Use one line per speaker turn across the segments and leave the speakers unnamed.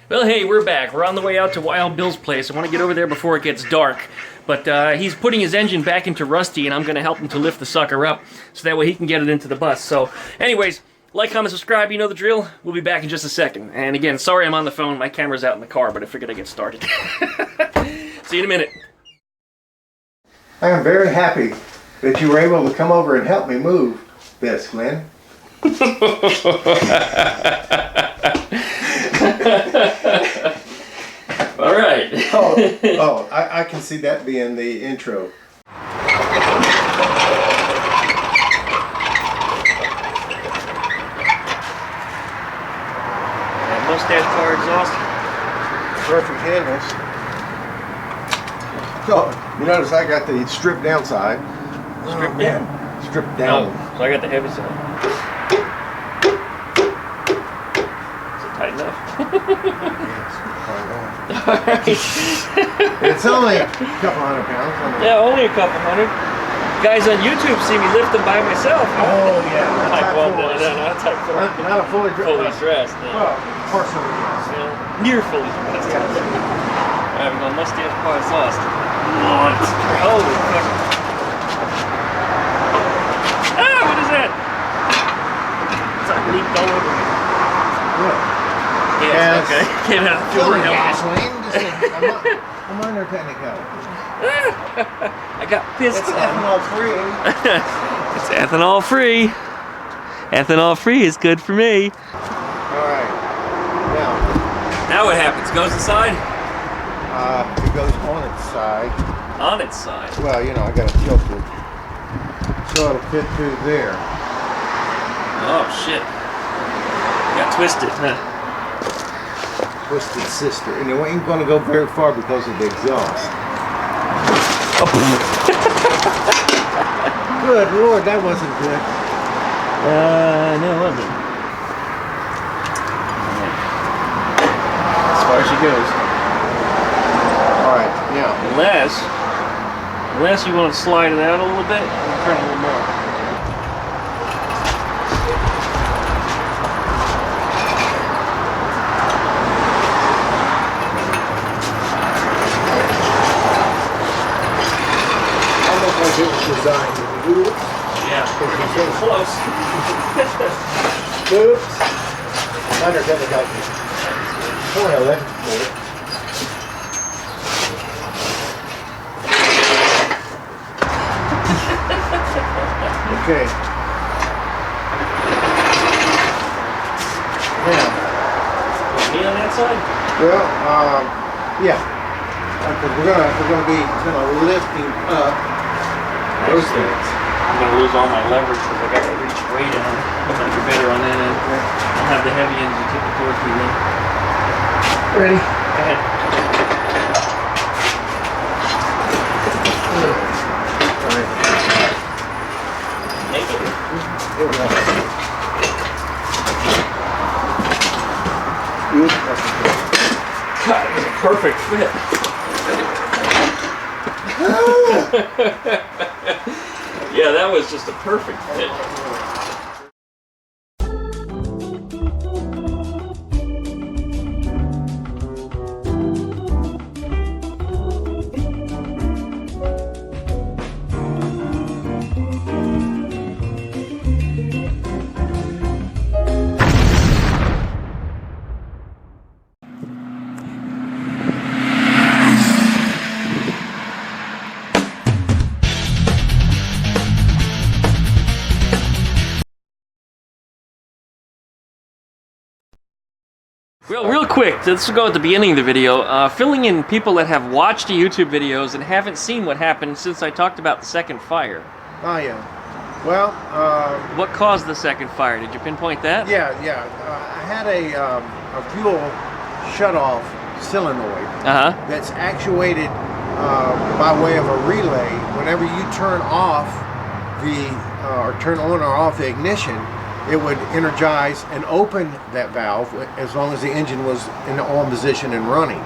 Well, hey, we're back. We're on the way out to Wild Bill's place. I want to get over there before it gets dark. But he's putting his engine back into Rusty, and I'm going to help him to lift the sucker up so that way he can get it into the bus. So, anyways, like, comment, subscribe. You know the drill. We'll be back in just a second. And again, sorry I'm on the phone. My camera's out in the car, but I figured I'd get started. See you in a minute.
I am very happy that you were able to come over and help me move this, Glenn.
All right.
I can see that being the intro.
That mustache car exhaust.
Perfect handles. So, you notice I got the stripped down side.
Stripped down?
Stripped down.
Oh, so I got the heavy side. Is it tight enough?
It's only a couple $100.
Yeah, only a couple hundred. Guys on YouTube see me lift them by myself.
Oh yeah,
Type 1, no, not type 4.
Not a fully
dressed. No.
Well, partially dressed.
Yeah, near fully dressed.
Yeah.
Alright, we're going mustache car exhaust. What? Holy fuck. Ah, what is that? It's like leaked all over me.
What?
Yes, okay. Can't have to feel
gasoline. Just a minor technical.
I got pissed
It's
on.
ethanol free.
It's ethanol free. Ethanol free is good for me.
Alright.
Now what happens? Goes inside?
It goes on its side.
On its side.
Well, you know, I got it tilted. So it'll fit through there.
Oh shit. Got twisted, huh?
Twisted sister. And it ain't going to go very far because of the exhaust.
Oh.
Good Lord, that wasn't good.
No, it wasn't. As far as she goes.
Alright, now.
Unless you want to slide it out a little bit and turn it a little more.
It was designed to do it.
Yeah, we're getting close.
Oops. Minor difficulty. Oh, well, that's cool. Okay. Now.
Me on that side?
Well, yeah. Because we're gonna be lifting up. Those things.
I'm going to lose all my leverage because I got to reach way down. I'm going to be better on that end. I'll have the heavy end you tip it towards me then.
Ready?
Go ahead.
Alright.
Naked.
Here we go.
God, it was a perfect fit. Yeah, that was just a perfect fit. Well, real quick, let's go at the beginning of the video, filling in people that have watched the YouTube videos and haven't seen what happened since I talked about the second fire.
Oh, yeah. Well,
What caused the second fire? Did you pinpoint that?
yeah. I had a fuel shutoff solenoid that's actuated by way of a relay. Whenever you turn off or turn on or off the ignition, it would energize and open that valve as long as the engine was in the on position and running.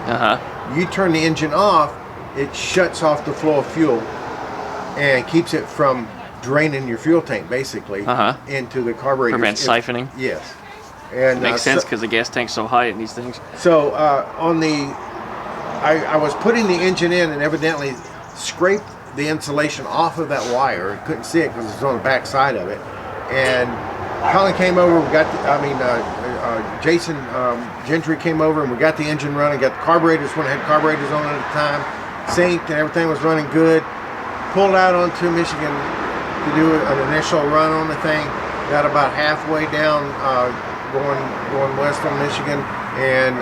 You turn the engine off, it shuts off the flow of fuel and keeps it from draining your fuel tank basically into the carburetor.
Prevents siphoning.
Yes. And
Makes sense because the gas tank's so high in these things.
So I was putting the engine in and evidently scraped the insulation off of that wire. Couldn't see it because it was on the back side of it. And Colin came over. Jason Gentry came over and we got the engine running. Got the carburetors when it had carburetors on it at the time. Synced and everything was running good. Pulled out onto Michigan to do an initial run on the thing. Got about halfway down, going west on Michigan, and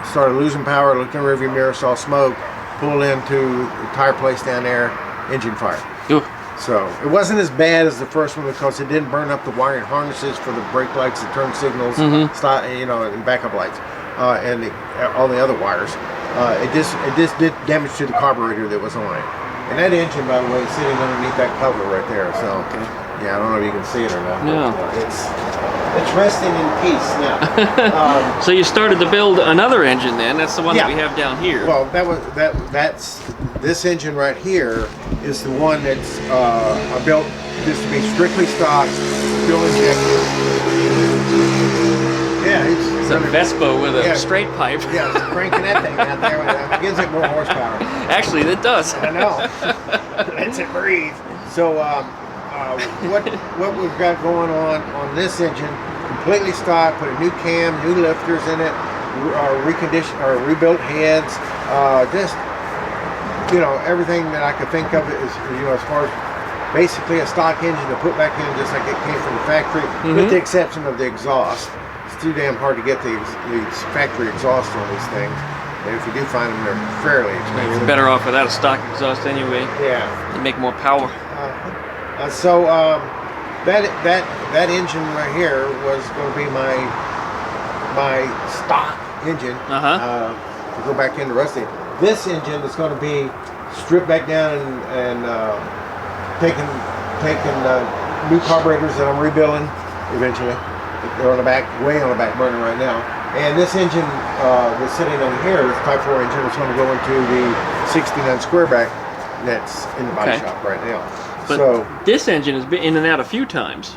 started losing power. Looked in the rearview mirror, saw smoke. Pulled into the tire place down there. Engine fire.
Ooh.
So it wasn't as bad as the first one because it didn't burn up the wiring harnesses for the brake lights, the turn signals, stop, and backup lights, and all the other wires. It just did damage to the carburetor that was on it. And that engine, by the way, is sitting underneath that cover right there. So yeah, I don't know if you can see it or not.
No.
It's resting in peace now.
So you started to build another engine then? That's the one that we have down here.
Well, that's this engine right here is the one that's I built just to be strictly stock, fuel injected. Yeah, it's
a Vespa with a straight pipe.
Yeah, it's cranking that thing out there. It gives it more horsepower.
Actually, it does.
I know. Lets it breathe. So what we've got going on this engine, completely stock, put a new cam, new lifters in it, reconditioned or rebuilt heads, just everything that I could think of is as far as basically a stock engine to put back in just like it came from the factory, with the exception of the exhaust. It's too damn hard to get the factory exhaust on these things. And if you do find them, they're fairly expensive.
You're better off without a stock exhaust anyway.
Yeah.
You make more power.
So that engine right here was going to be my stock engine. To go back into Rusty. This engine is going to be stripped back down and taking new carburetors that I'm rebuilding eventually. They're way on the back burner right now. And this engine that's sitting over here, this Type 4 engine, is going to go into the 69 Squareback that's in the body shop right now.
But
so
this engine has been in and out a few times.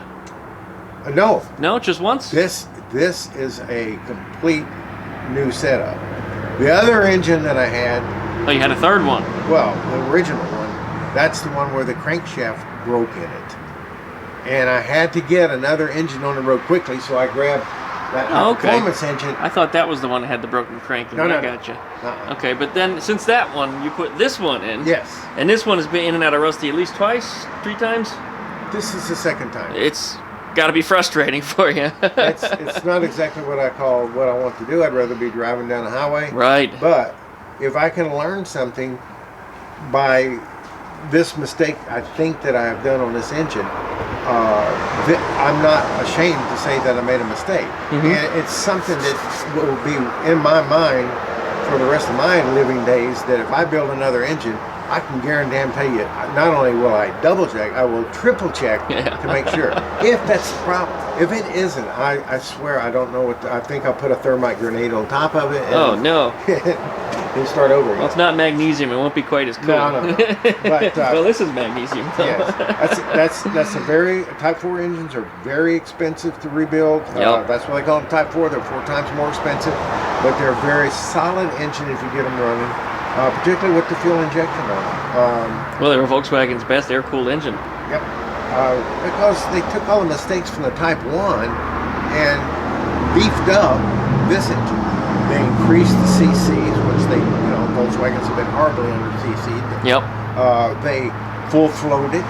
No,
just once.
This is a complete new setup. The other engine that I had.
Oh, you had a third one.
Well, the original one. That's the one where the crankshaft broke in it, and I had to get another engine on the road quickly, so I grabbed that performance engine.
I thought that was the one that had the broken crank.
No.
I gotcha. Okay, but then since that one, you put this one in.
Yes.
And this one has been in and out of Rusty at least twice, 3 times.
This is the second time.
It's got to be frustrating for you.
It's not exactly what I want to do. I'd rather be driving down the highway.
Right.
But if I can learn something by this mistake I think that I have done on this engine, I'm not ashamed to say that I made a mistake. And it's something that will be in my mind for the rest of my living days, that if I build another engine, I can guarantee you, not only will I double check, I will triple check to make sure. If that's the problem. If it isn't, I swear I don't know what, I think I'll put a thermite grenade on top of it. And
oh, no.
and start over again.
Well, it's not magnesium. It won't be quite as cool.
No. But,
well, this is magnesium.
Yes. That's a very, Type 4 engines are very expensive to rebuild. That's why they call them Type 4. They're 4 times more expensive. But they're a very solid engine if you get them running. Particularly with the fuel injection on them.
Well, they were Volkswagen's best air-cooled engine.
Yep. Because they took all the mistakes from the Type 1 and beefed up this engine. They increased the CCs, which Volkswagens have been horribly under CC'd.
Yep.
They full-floated it.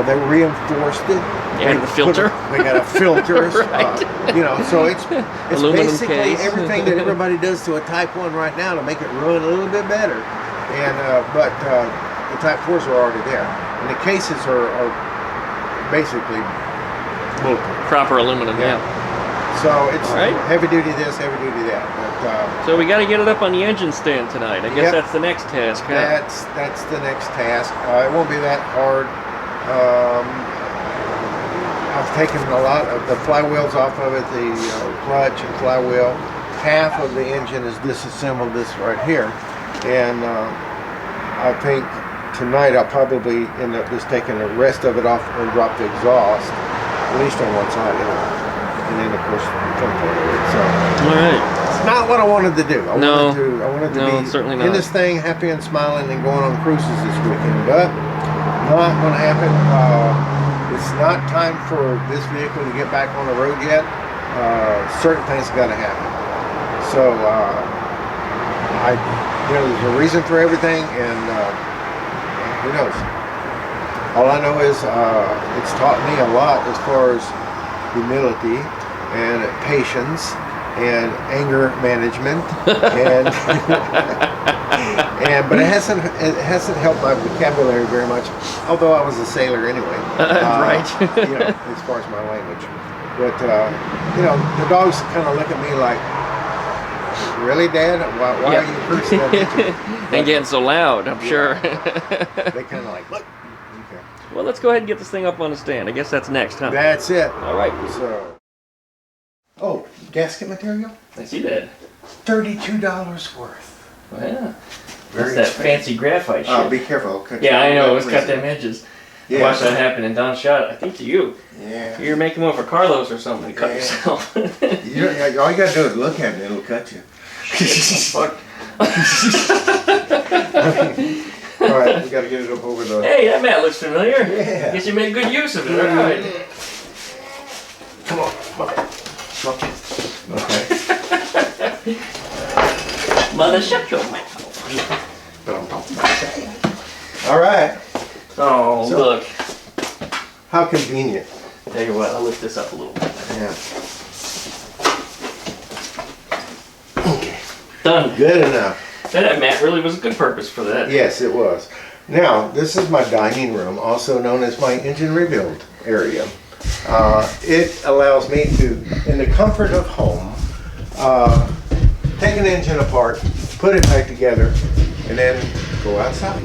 They reinforced it.
And the filter.
They got a filter.
Right.
So it's basically
case.
everything that everybody does to a Type 1 right now to make it run a little bit better. And but the Type 4s are already there, and the cases are basically bulletproof.
Proper aluminum. Yeah.
So it's heavy duty this, heavy duty that. But,
so we got to get it up on the engine stand tonight. I guess that's the next task. Huh?
That's the next task. It won't be that hard. I've taken a lot of the flywheels off of it, the clutch and flywheel. Half of the engine is disassembled, this right here, and I think tonight I'll probably end up just taking the rest of it off and drop the exhaust, at least on one side. and then of course come forward. So
All right.
it's not what I wanted to do. I wanted to be
certainly
in
not.
this thing, happy and smiling, and going on cruises this weekend, but not going to happen. It's not time for this vehicle to get back on the road yet. Certain things got to happen. So there's a reason for everything, and who knows? All I know is it's taught me a lot as far as humility and patience and anger management, but it hasn't helped my vocabulary very much. Although I was a sailor anyway,
Right?
as far as my language. But the dogs kind of look at me like, "Really, Dad? Why are you cursing at me?"
And getting so loud, I'm sure.
They kind of like, "Look." Okay.
Well, let's go ahead and get this thing up on the stand. I guess that's next, huh?
That's it.
All right.
So. Oh, gasket material?
I see that.
$32 worth.
Oh, yeah.
Very
That's that
expensive.
fancy graphite shit.
Oh, be careful. I'll cut
Yeah,
you
I know.
off.
Let's cut them edges.
Yeah.
Watch that happen, and Don shot it, I think, to you.
Yeah.
You're making one for Carlos or something to cut yourself.
All you gotta do is look at it and it'll cut you.
Fuck.
Alright, we gotta get it up over the...
Hey, that mat looks familiar.
Yeah.
Guess you made good use of it. All right.
Come on. Okay.
Mother, shut your mouth.
Alright.
Oh,
So-
look.
How convenient.
Tell you what, I'll lift this up a little bit.
Yeah. Okay.
Done.
Good enough.
That mat really was a good purpose for that.
Yes, it was. Now, this is my dining room, also known as my engine rebuild area. It allows me to, in the comfort of home, take an engine apart, put it back together, and then go outside.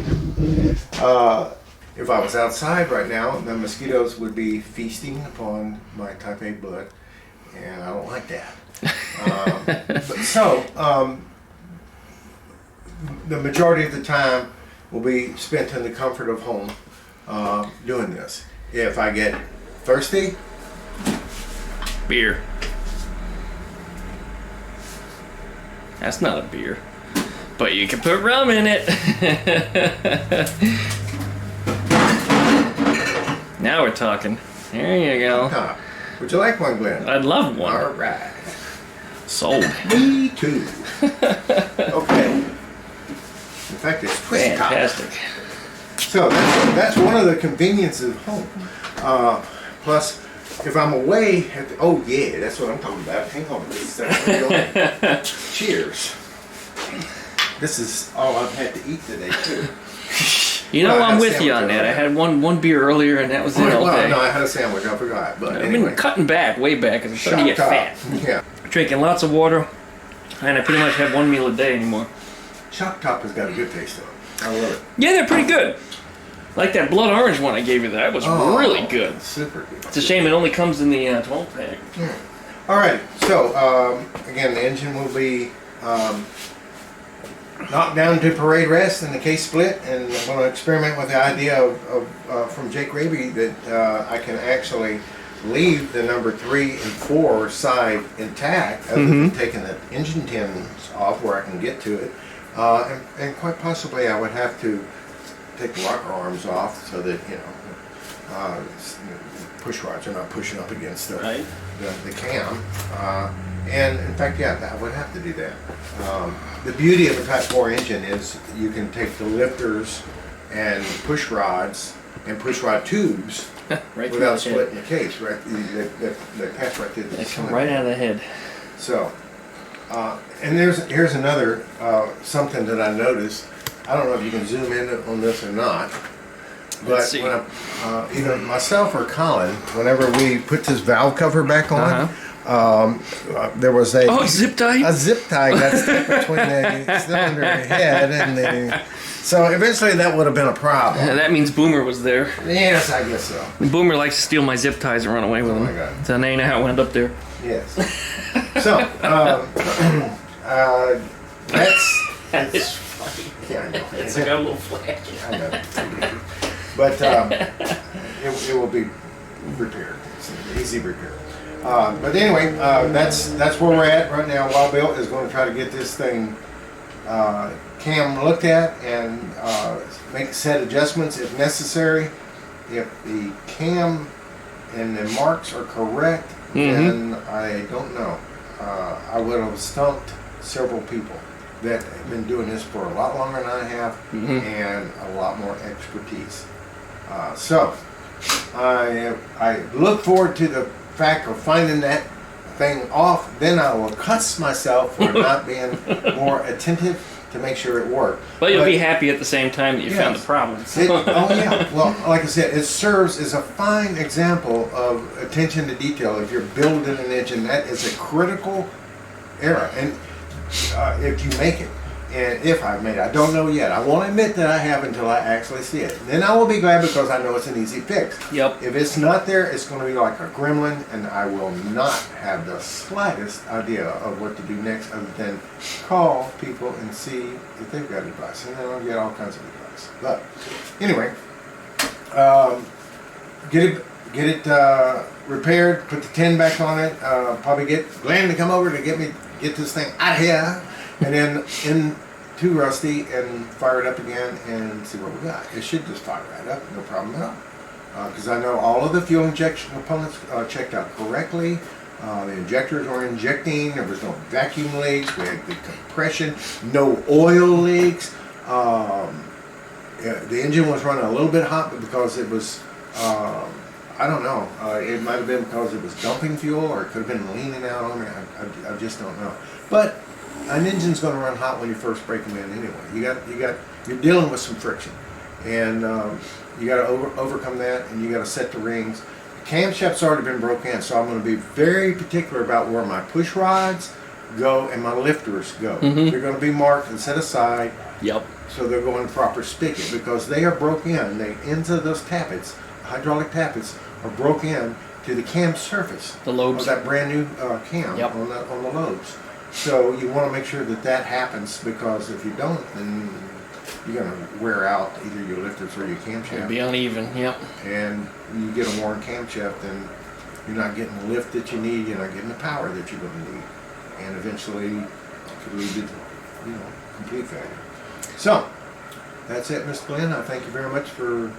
If I was outside right now, the mosquitoes would be feasting upon my type A blood, and I don't like that. The majority of the time will be spent in the comfort of home doing this. If I get thirsty,
Beer. That's not a beer. But you can put rum in it. Now we're talking. There you go.
would you like one, Glenn?
I'd love one.
All right.
Sold.
Me too. Okay. In fact, it's twist top.
Fantastic.
So that's one of the conveniences of home. Plus, if I'm away, oh yeah, that's what I'm talking about. Hang on, this is cheers. This is all I've had to eat today too.
You know,
Well, I
I'm
had a
with you on
sandwich
that. I
earlier.
had one beer earlier, and that was it all
Well,
day.
no, I had a sandwich. I forgot, but
I've
anyway.
been cutting back, way back, because I'm starting to get
Shop
fat.
top. Yeah.
Drinking lots of water, and I pretty much have one meal a day anymore.
Chop Top has got a good taste to it. I love it.
Yeah, they're pretty good. Like that blood orange one I gave you, that was really good.
Super good.
It's a shame it only comes in the 12 pack.
All right, so again, the engine will be knocked down to parade rest and the case split, and I'm going to experiment with the idea of from Jake Raby that I can actually leave the number 3 and 4 side intact, other than taking the engine tins off where I can get to it, and quite possibly I would have to take the rocker arms off so that push rods are not pushing up against the cam. And in fact, yeah, I would have to do that. The beauty of a Type 4 engine is you can take the lifters and push rods and push rod tubes
Right through
without
the head.
splitting the case. Right, they pass right through the
They come
cylinder.
right out of the head.
So, and here's another something that I noticed. I don't know if you can zoom in on this or not, but
Let's see.
when either myself or Colin, whenever we put this valve cover back on, there was a
zip tie?
a zip tie got stuck between the cylinder head and the. So eventually that would have been a problem.
That means Boomer was there.
Yes, I guess so.
Boomer likes to steal my zip ties and run away with them.
my God.
So now you know how it wound up there.
Yes. So that's
funny.
yeah, I know.
It's like a little flag.
I know. But it will be repaired. It's an easy repair. But anyway, that's where we're at right now. Wild Bill is going to try to get this thing cam looked at and make set adjustments if necessary. If the cam and the marks are correct, then I don't know. I would have stumped several people that have been doing this for a lot longer than I have and a lot more expertise. So I look forward to the fact of finding that thing off. Then I will cuss myself for not being more attentive to make sure it worked.
But you'll be happy at the same time that you found the problem.
Oh yeah, well, like I said, it serves as a fine example of attention to detail. If you're building an engine, that is a critical error. And if you make it, and if I've made it, I don't know yet. I won't admit that I have until I actually see it. Then I will be glad because I know it's an easy fix.
Yep.
If it's not there, it's going to be like a gremlin, and I will not have the slightest idea of what to do next other than call people and see if they've got advice. And then I'll get all kinds of advice. But anyway, get it repaired, put the tin back on it, probably get Glenn to come over to get this thing out of here, and then into Rusty and fire it up again and see what we got. It should just fire right up, no problem at all. Because I know all of the fuel injection components checked out correctly. The injectors are injecting. There was no vacuum leaks. We had good compression. No oil leaks. The engine was running a little bit hot, but because it was, I don't know. It might have been because it was dumping fuel, or it could have been leaning out on me. I just don't know. But an engine's going to run hot when you first break them in anyway. You're dealing with some friction, and you got to overcome that, and you got to set the rings. The camshaft's already been broken in, so I'm going to be very particular about where my push rods go and my lifters go. They're going to be marked and set aside.
Yep.
So they're going to proper spigot because they are broken in. The ends of those tappets, hydraulic tappets, are broken in to the cam surface.
The lobes.
Of that brand new cam on the lobes. So you want to make sure that happens, because if you don't, then you're going to wear out either your lifters or your camshaft.
It'll be uneven, yep.
And you get a worn camshaft, then you're not getting the lift that you need, you're not getting the power that you're going to need. And eventually it could lead to, complete failure. So, that's it, Mr. Glenn. I thank you very much for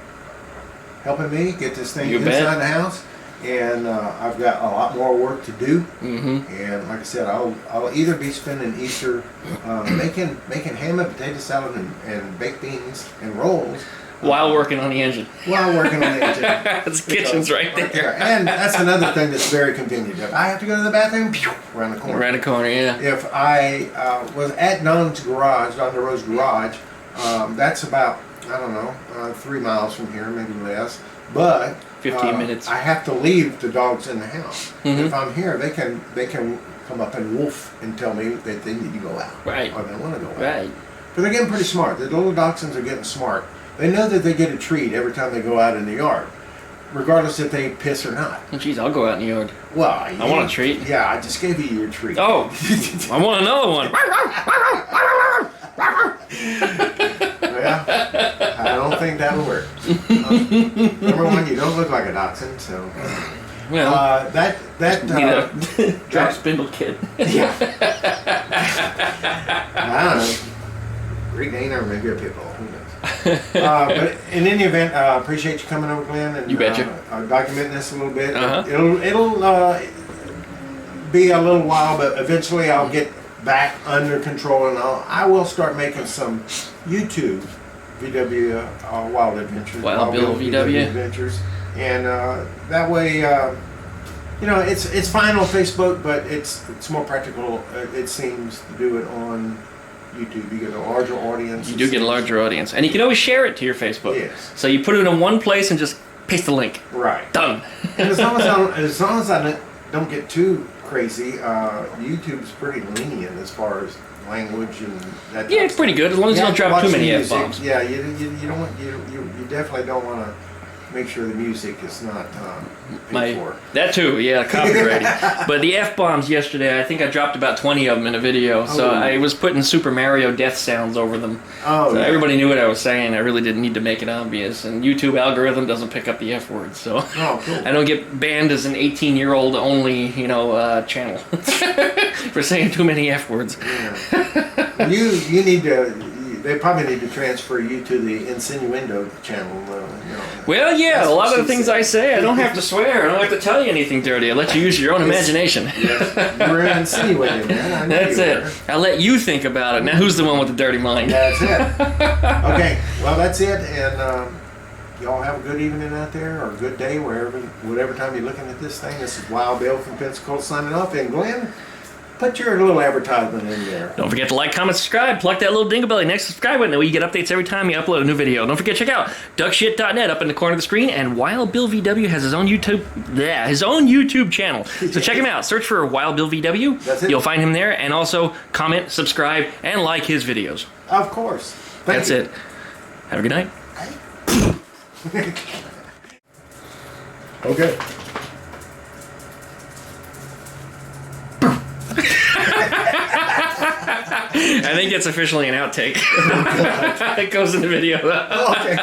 helping me get this thing inside the house. And I've got a lot more work to do. And like I said, I'll either be spending Easter making ham and potato salad and baked beans and rolls
while working on the engine.
It's
kitchen's right there.
And that's another thing that's very convenient. If I have to go to the bathroom, around the corner.
Around the corner, yeah.
If I was at Don's garage, Don DeRoe's garage, that's about, I don't know, 3 miles from here, maybe less. But
15 minutes.
I have to leave the dogs in the house. If I'm here, they can come up and woof and tell me that they need to go out.
Right.
Or they want to go out.
Right.
But they're getting pretty smart. The little dachshunds are getting smart. They know that they get a treat every time they go out in the yard, regardless if they piss or not.
Oh, geez, I'll go out in the yard.
Well,
I want a treat.
Yeah, I just gave you your treat.
Oh, I want another one.
Well, I don't think that'll work. Number one, you don't look like a dachshund, so.
Well,
that
drop spindle kid.
Yeah. I don't know. Great Dane or maybe a pit bull. Who knows? But in any event, appreciate you coming over, Glenn, and
you betcha.
Documenting this a little bit. It'll be a little while, but eventually I'll get back under control, and I will start making some YouTube VW Wild Adventures.
Wild Bill VW
Adventures, and that way, it's fine on Facebook, but it's more practical. It seems to do it on YouTube. You get a larger audience.
You do get a larger audience, and you can always share it to your Facebook.
Yes.
So you put it in one place and just paste the link.
Right.
Done.
And as long as I don't get too crazy, YouTube's pretty lenient as far as language and that.
Yeah, it's pretty good as long as you don't drop too many F-bombs.
Yeah, you don't want you definitely don't want to make sure the music is not paid for.
That too, yeah, copyrighted. But the F-bombs yesterday, I think I dropped about 20 of them in a video. So I was putting Super Mario death sounds over them.
Oh,
so
yeah.
everybody knew what I was saying. I really didn't need to make it obvious. And YouTube algorithm doesn't pick up the F word, so
cool.
I don't get banned as an 18-year-old only, channel for saying too many F words.
Yeah. You need to. They probably need to transfer you to the insinuendo channel.
Well, yeah, a lot of the things I say, I don't have to swear. I don't have to tell you anything dirty. I let you use your own imagination.
Yes. You're insinuating, man.
That's it. I'll let you think about it. Now, who's the one with the dirty mind?
That's it. Okay, well, that's it. And y'all have a good evening out there, or a good day, whatever time you're looking at this thing. This is Wild Bill from Pensacola signing off. And Glenn, put your little advertisement in there.
Don't forget to like, comment, subscribe. Pluck that little dingle belly next subscribe button. That way you get updates every time you upload a new video. Don't forget to check out duckshit.net up in the corner of the screen. And Wild Bill VW has his own YouTube channel. So check him out. Search for Wild Bill VW.
That's it.
You'll find him there. And also comment, subscribe, and like his videos.
Of course. Thank you.
That's it. Have a good night.
Okay.
I think it's officially an outtake. It goes in the video.
Okay.